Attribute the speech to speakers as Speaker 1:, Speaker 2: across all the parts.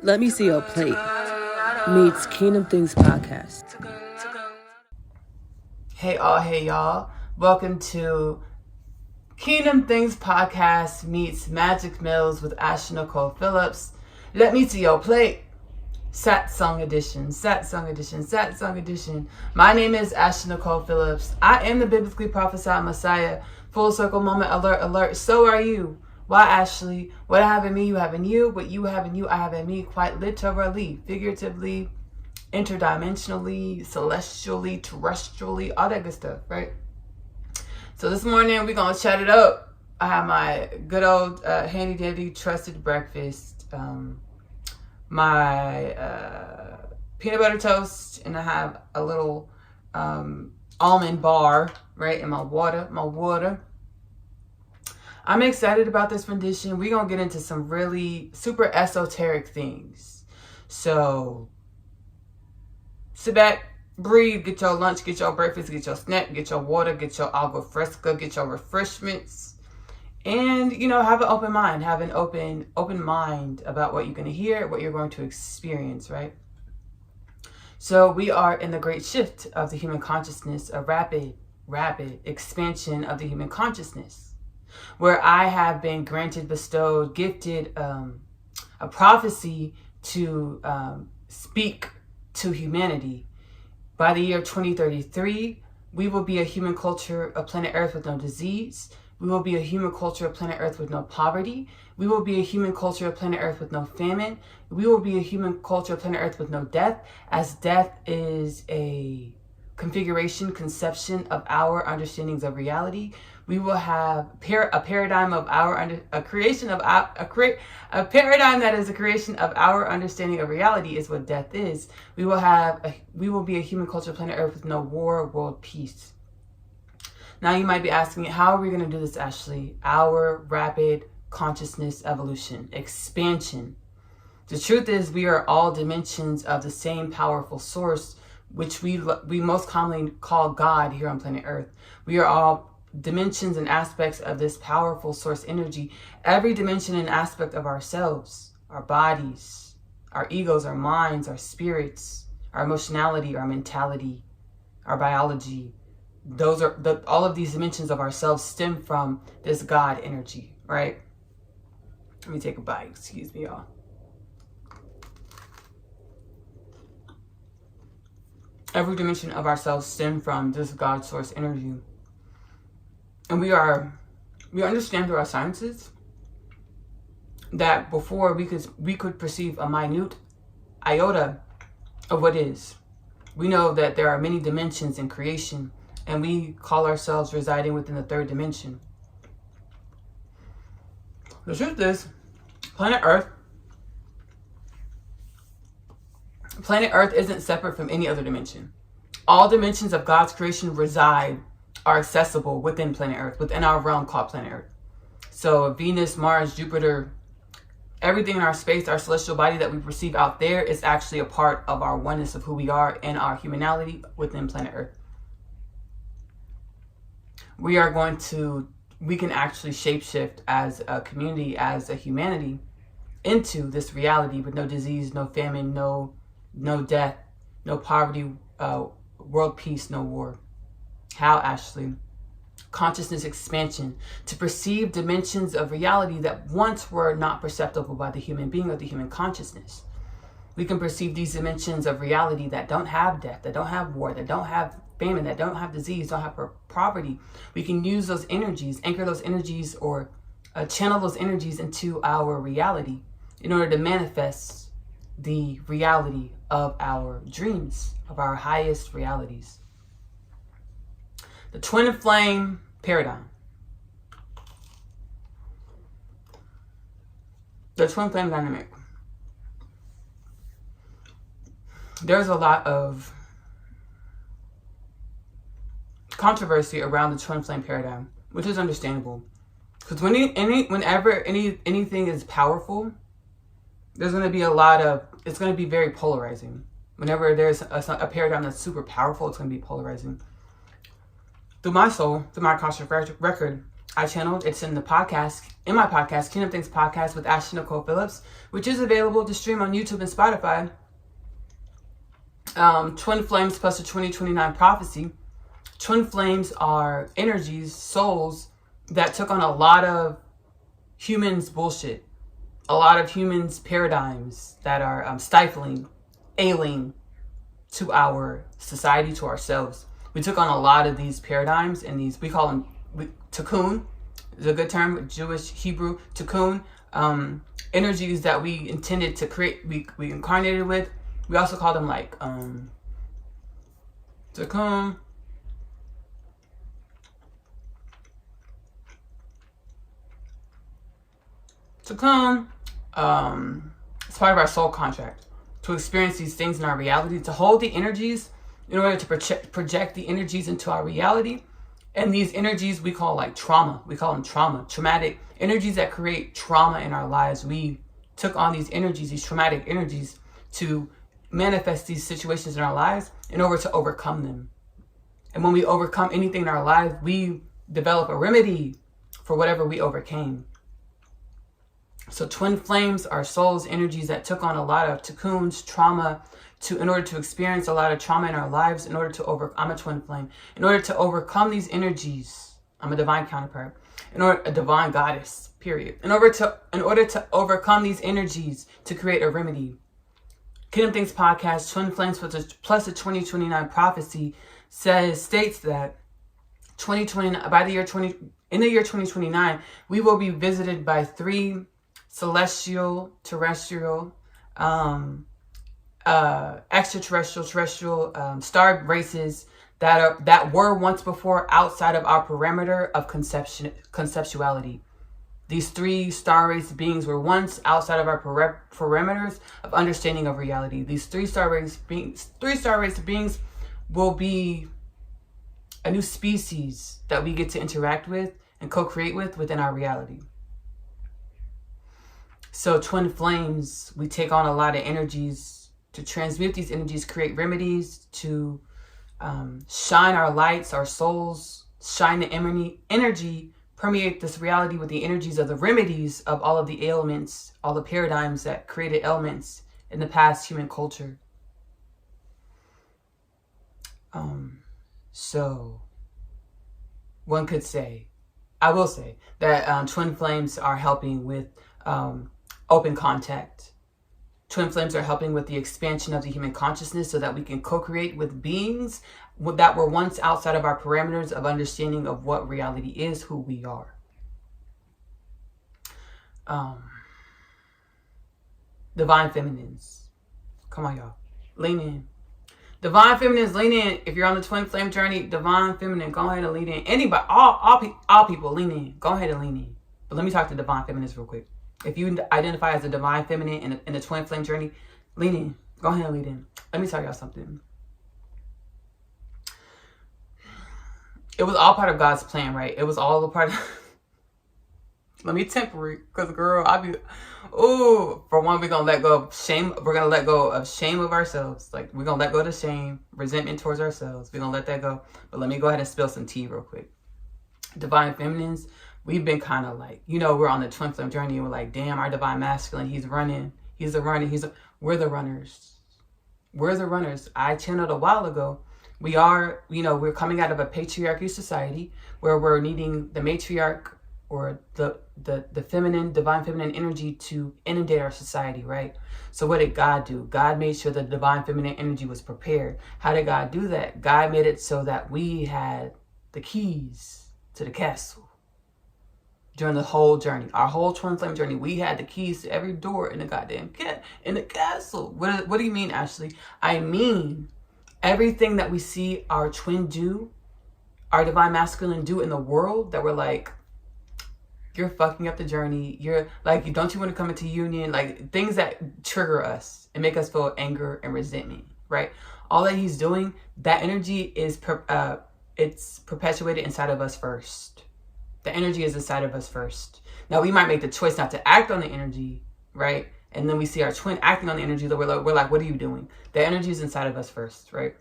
Speaker 1: Let Me See Your Plate meets Kingdom Things Podcast.
Speaker 2: Hey y'all. Welcome to Kingdom Things Podcast meets Magic Mills with Ashley-Nicole Phillips. Let me see your plate. Sat Song Edition. My name is Ashley-Nicole Phillips. I am the biblically prophesied Messiah. Full circle moment, alert. So are you. Why, Ashley? What I have in me, you have in you. What you have in you, I have in me. Quite literally, figuratively, interdimensionally, celestially, terrestrially, all that good stuff, right? So this morning, we're going to chat it up. I have my good old handy dandy trusted breakfast. My peanut butter toast, and I have a little almond bar, right, and my water. I'm excited about this rendition. We're going to get into some really super esoteric things. So sit back, breathe, get your lunch, get your breakfast, get your snack, get your water, get your agua fresca, get your refreshments. And, have an open mind. Have an open mind about what you're going to hear, what you're going to experience, right? So we are in the great shift of the human consciousness, a rapid expansion of the human consciousness, where I have been bestowed, gifted a prophecy to speak to humanity. By the year 2033, we will be a human culture of planet Earth with no disease. We will be a human culture of planet Earth with no poverty. We will be a human culture of planet Earth with no famine. We will be a human culture of planet Earth with no death, as death is a conception of our understandings of reality. We will have a paradigm of a paradigm that is a creation of our understanding of reality is what death is. We will be a human culture of planet Earth with no war, world peace. Now you might be asking, how are we going to do this, Ashley? Our rapid consciousness evolution, expansion. The truth is, we are all dimensions of the same powerful source, which we most commonly call God here on planet Earth. We are all dimensions and aspects of this powerful source energy. Every dimension and aspect of ourselves, our bodies, our egos, our minds, our spirits, our emotionality, our mentality, our biology, all of these dimensions of ourselves stem from this God energy, right? Let me take a bite. Excuse me, y'all. Every dimension of ourselves stem from this God source energy. And we understand through our sciences that before we could perceive a minute iota of what is. We know that there are many dimensions in creation, and we call ourselves residing within the third dimension. The truth is, planet Earth isn't separate from any other dimension. All dimensions of God's creation are accessible within planet Earth, within our realm called planet Earth. So Venus, Mars, Jupiter, everything in our space, our celestial body that we perceive out there is actually a part of our oneness of who we are and our humanality within planet Earth. We can actually shapeshift as a community, as a humanity, into this reality with no disease, no famine, no death, no poverty, world peace, no war. How, Ashley? Consciousness expansion, to perceive dimensions of reality that once were not perceptible by the human being or the human consciousness. We can perceive these dimensions of reality that don't have death, that don't have war, that don't have famine, that don't have disease, don't have poverty. We can use those energies, anchor those energies, or channel those energies into our reality in order to manifest the reality of our dreams, of our highest realities. The twin flame paradigm. The twin flame dynamic. There's a lot of controversy around the twin flame paradigm, which is understandable. Because whenever anything is powerful, there's going to be it's going to be very polarizing. Whenever there's a paradigm that's super powerful, it's going to be polarizing. Through my soul, through my cosmic record, I channeled. It's in my podcast, Kingdom Things Podcast with Ashley-Nicole Phillips, which is available to stream on YouTube and Spotify. Twin Flames plus the 2029 prophecy. Twin flames are energies, souls that took on a lot of humans' bullshit, a lot of humans' paradigms that are stifling, alien to our society, to ourselves. We took on a lot of these paradigms, and we call them tikkun is a good term, Jewish, Hebrew, tikkun, energies that we intended to create, we incarnated with. We also call them like tikkun. Tikkun, it's part of our soul contract to experience these things in our reality, to hold the energies in order to project the energies into our reality. And these energies we call like trauma. We call them traumatic energies that create trauma in our lives. We took on these energies, these traumatic energies, to manifest these situations in our lives in order to overcome them. And when we overcome anything in our lives, we develop a remedy for whatever we overcame. So twin flames are souls, energies that took on a lot of tikkuns, trauma, in order to experience a lot of trauma in our lives, I'm a twin flame. In order to overcome these energies, I'm a divine counterpart. A divine goddess, period. In order to overcome these energies, to create a remedy. Kingdom Things Podcast, Twin Flames plus the 2029 prophecy states that in the year 2029, we will be visited by 3 celestial, terrestrial, extraterrestrial, terrestrial star races that were once before outside of our perimeter of conceptuality. These 3 star race beings were once outside of our perimeters of understanding of reality. These 3 star race beings will be a new species that we get to interact with and co-create within our reality. So twin flames, we take on a lot of energies to transmute these energies, create remedies, to shine our lights, our souls, shine the energy, permeate this reality with the energies of the remedies of all of the ailments, all the paradigms that created ailments in the past human culture. So one could say, I will say that twin flames are helping with open contact. Twin flames are helping with the expansion of the human consciousness so that we can co-create with beings that were once outside of our parameters of understanding of what reality is, who we are. Divine feminines. Come on, y'all. Lean in. Divine feminines, lean in. If you're on the twin flame journey, divine feminine, go ahead and lean in. Anybody, all people, lean in. Go ahead and lean in. But let me talk to divine feminines real quick. If you identify as a divine feminine in the twin flame journey, lean in. Go ahead and lean in. Let me tell y'all something. It was all part of God's plan, right? It was all a part of... Let me temper it, because girl, for one, we're going to let go of shame. We're going to let go of shame of ourselves. Like, we're going to let go of the shame, resentment towards ourselves. We're going to let that go. But let me go ahead and spill some tea real quick. Divine feminines, we've been kind of like, we're on the twin flame journey, and we're like, damn, our divine masculine, he's running. We're the runners. We're the runners. I channeled a while ago. We are, we're coming out of a patriarchy society where we're needing the matriarch or the feminine, divine feminine energy to inundate our society, right? So what did God do? God made sure the divine feminine energy was prepared. How did God do that? God made it so that we had the keys to the castle. During the whole journey, our whole twin flame journey, we had the keys to every door in the goddamn castle. What do you mean, Ashley? I mean, everything that we see our twin do, our divine masculine do in the world, that we're like, you're fucking up the journey. You're like, don't you want to come into union? Like, things that trigger us and make us feel anger and resentment, right? All that he's doing, that energy is it's perpetuated inside of us first. The energy is inside of us first. Now, we might make the choice not to act on the energy, right? And then we see our twin acting on the energy that we're like, what are you doing? The energy is inside of us first, right?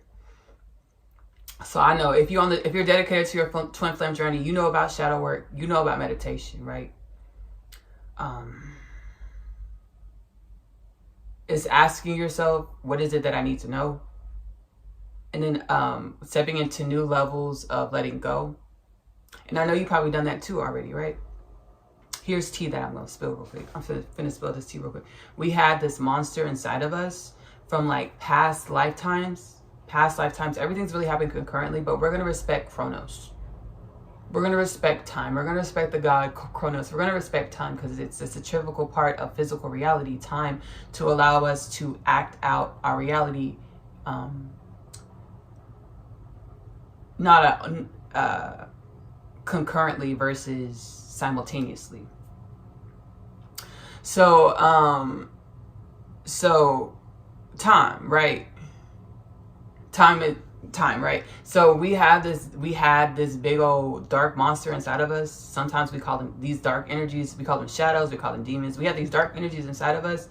Speaker 2: So I know if you're dedicated to your twin flame journey, you know about shadow work, you know about meditation, right? It's asking yourself, what is it that I need to know? And then stepping into new levels of letting go. And I know you've probably done that too already, right? Here's tea that I'm going to spill real quick. I'm finna spill this tea real quick. We had this monster inside of us from like past lifetimes. Everything's really happening concurrently, but we're going to respect Chronos. We're going to respect time. We're going to respect the god Chronos. We're going to respect time because it's a typical part of physical reality, time, to allow us to act out our reality, not concurrently versus simultaneously. So time, right? Time, right? So we had this big old dark monster inside of us. Sometimes we call them these dark energies. We call them shadows. We call them demons. We have these dark energies inside of us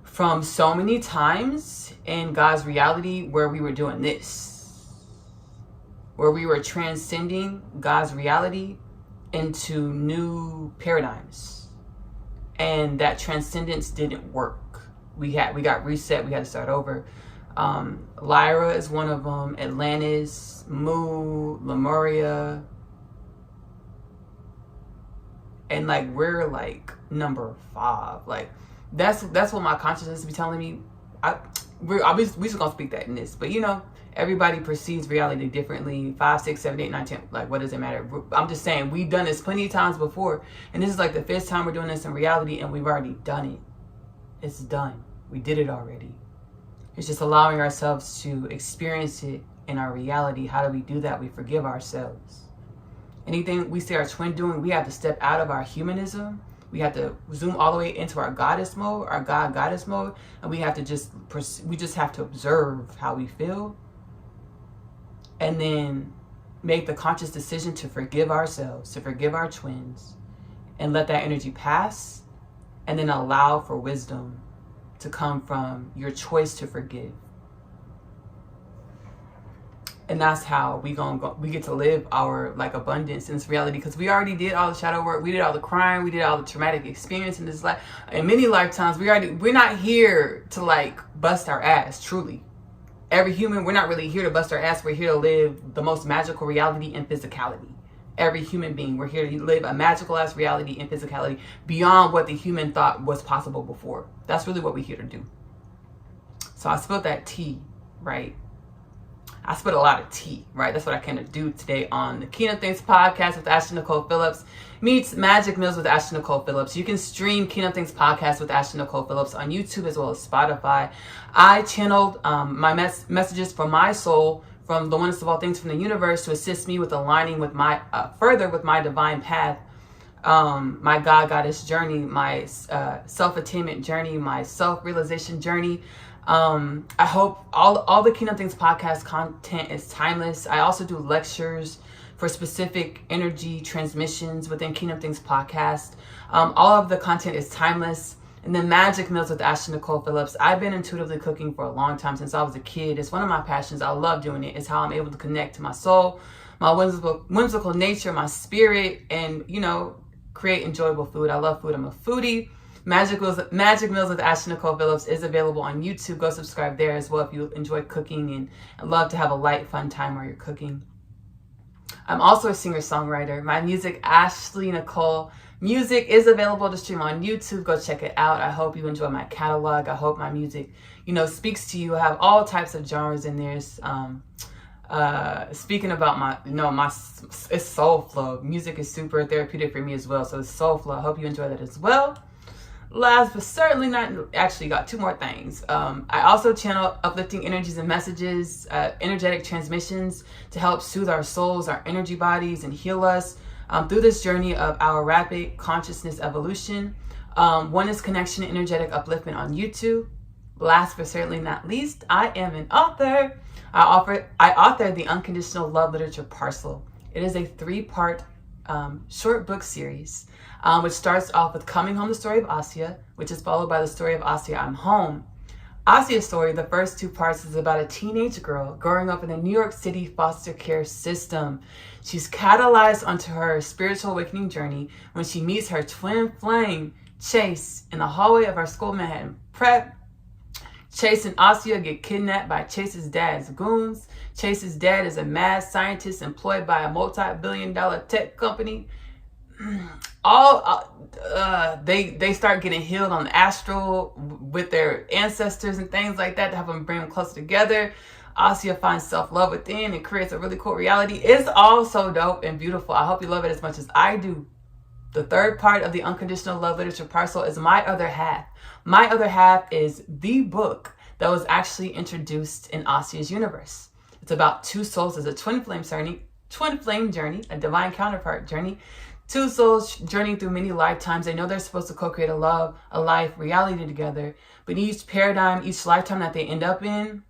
Speaker 2: from so many times in God's reality where we were doing this, where we were transcending God's reality into new paradigms, and that transcendence didn't work. We got reset. We had to start over. Lyra is one of them. Atlantis, Mu, Lemuria, and like we're like number 5. Like that's what my consciousness be telling me. We just gonna speak that in this, but you know, everybody perceives reality differently. 5, 6, 7, 8, 9, 10. Like, what does it matter? I'm just saying, we've done this plenty of times before, and this is like the 5th time we're doing this in reality, and we've already done it. It's done. We did it already. It's just allowing ourselves to experience it in our reality. How do we do that? We forgive ourselves. Anything we see our twin doing, we have to step out of our humanism. We have to zoom all the way into our goddess mode, our goddess mode, and we just have to observe how we feel, and then make the conscious decision to forgive ourselves, to forgive our twins, and let that energy pass, and then allow for wisdom to come from your choice to forgive. And that's how we get to live our like abundance in this reality, because we already did all the shadow work, we did all the crime, we did all the traumatic experience in this life. In many lifetimes, we're not here to like bust our ass, truly. Every human, we're not really here to bust our ass. We're here to live the most magical reality in physicality. Every human being, we're here to live a magical ass reality in physicality beyond what the human thought was possible before. That's really what we're here to do. So I spilled that tea, right? I spilled a lot of tea, right? That's what I came to do today on the Kingdom Things podcast with Ashley-Nicole Phillips meets Magic Meals with Ashley-Nicole Phillips. You can stream Kingdom Things podcast with Ashley-Nicole Phillips on YouTube as well as Spotify. I channeled my messages from my soul, from the oneness of all things from the universe, to assist me with aligning with my further with my divine path, my goddess journey, my self-attainment journey, my self-realization journey. I hope all the Kingdom Things podcast content is timeless. I also do lectures for specific energy transmissions within Kingdom Things podcast. All of the content is timeless. And then Magic Meals with Ashley-Nicole Phillips. I've been intuitively cooking for a long time, since I was a kid. It's one of my passions. I love doing it. It's how I'm able to connect to my soul, my whimsical nature, my spirit, and, you know, create enjoyable food. I love food. I'm a foodie. Magic Meals with Ashley-Nicole Phillips is available on YouTube. Go subscribe there as well if you enjoy cooking and love to have a light, fun time while you're cooking. I'm also a singer-songwriter. My music, Ashley-Nicole Music, is available to stream on YouTube. Go check it out. I hope you enjoy my catalog. I hope my music, you know, speaks to you. I have all types of genres in there. Speaking about it's soul flow. Music is super therapeutic for me as well. So it's soul flow. I hope you enjoy that as well. Last but certainly not, actually got 2 more things. I also channel uplifting energies and messages, energetic transmissions to help soothe our souls, our energy bodies, and heal us through this journey of our rapid consciousness evolution. Oneness Connection, energetic upliftment on YouTube. Last but certainly not least, I am an author. I author the Unconditional Love Literature Parcel. It is a 3-part short book series, which starts off with Coming Home, the story of Asya, which is followed by the story of Asya, I'm Home. Asia's story, the first 2 parts, is about a teenage girl growing up in the New York City foster care system. She's catalyzed onto her spiritual awakening journey when she meets her twin flame, Chase, in the hallway of our school Manhattan Prep. Chase and Asia get kidnapped by Chase's dad's goons. Chase's dad is a mad scientist employed by a multi-billion-dollar tech company. They start getting healed on the astral with their ancestors and things like that to help them bring them closer together. Asia finds self-love within and creates a really cool reality. It's all so dope and beautiful. I hope you love it as much as I do. The 3rd part of the Unconditional Love Literature Parcel is My Other Half. My Other Half is the book that was actually introduced in Asia's universe. It's about 2 souls as a twin flame journey, a divine counterpart journey. 2 souls journeying through many lifetimes. They know they're supposed to co-create a love, a life, reality together. But each paradigm, each lifetime that they end up in,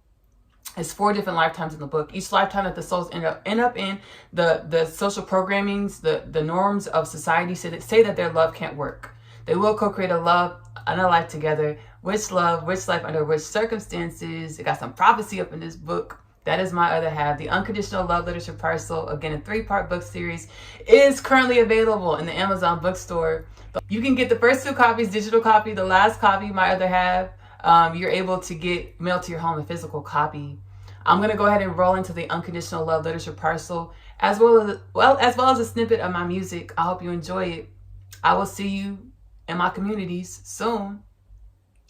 Speaker 2: is 4 different lifetimes in the book. Each lifetime that the souls end up in, the social programmings, the norms of society say that their love can't work. They will co-create a love and a life together. Which love, which life, under which circumstances. It got some prophecy up in this book. That is My Other Half. The Unconditional Love Literature Parcel, again, a 3-part book series, is currently available in the Amazon bookstore. You can get the first 2 copies, digital copy. The last copy, My Other Half, you're able to get mailed to your home, a physical copy. I'm going to go ahead and roll into the Unconditional Love Literature Parcel, as well as a snippet of my music. I hope you enjoy it. I will see you in my communities soon.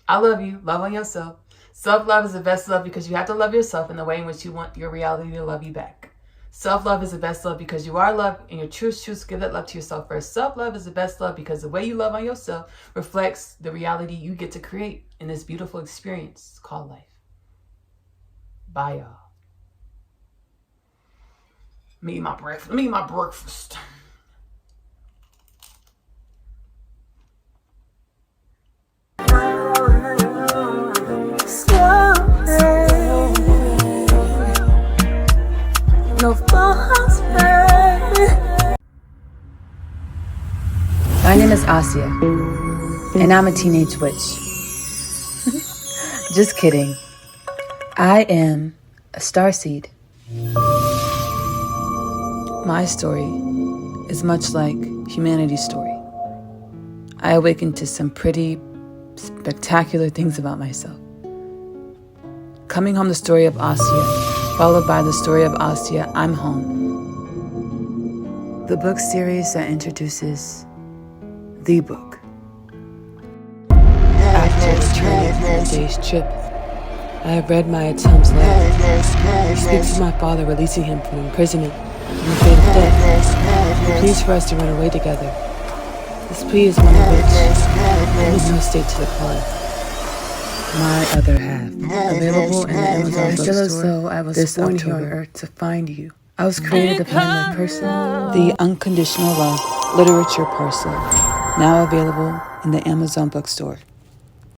Speaker 2: I love you. Love on yourself. Self-love is the best love because you have to love yourself in the way in which you want your reality to love you back. Self-love is the best love because you are love and your choose to give that love to yourself first. Self-love is the best love because the way you love on yourself reflects the reality you get to create in this beautiful experience called life. Bye, y'all. Me and my breakfast.
Speaker 1: My name is Asia, and I'm a teenage witch. Just kidding. I am a starseed. My story is much like humanity's story. I awakened to some pretty spectacular things about myself. Coming home, the story of Asia, followed by the story of Asia, I'm home. The book series that introduces the book. After returning from a day's trip, I have read my attempts letter. He speaks of my father releasing him from imprisonment and the fate of death. He pleads for us to run away together. This plea is one of which only no state to decline. My Other Half, available in the Amazon bookstore. I feel as though I was born here on earth to find you. I was created to find my person. The Unconditional Love Literature Parcel, now available in the Amazon bookstore.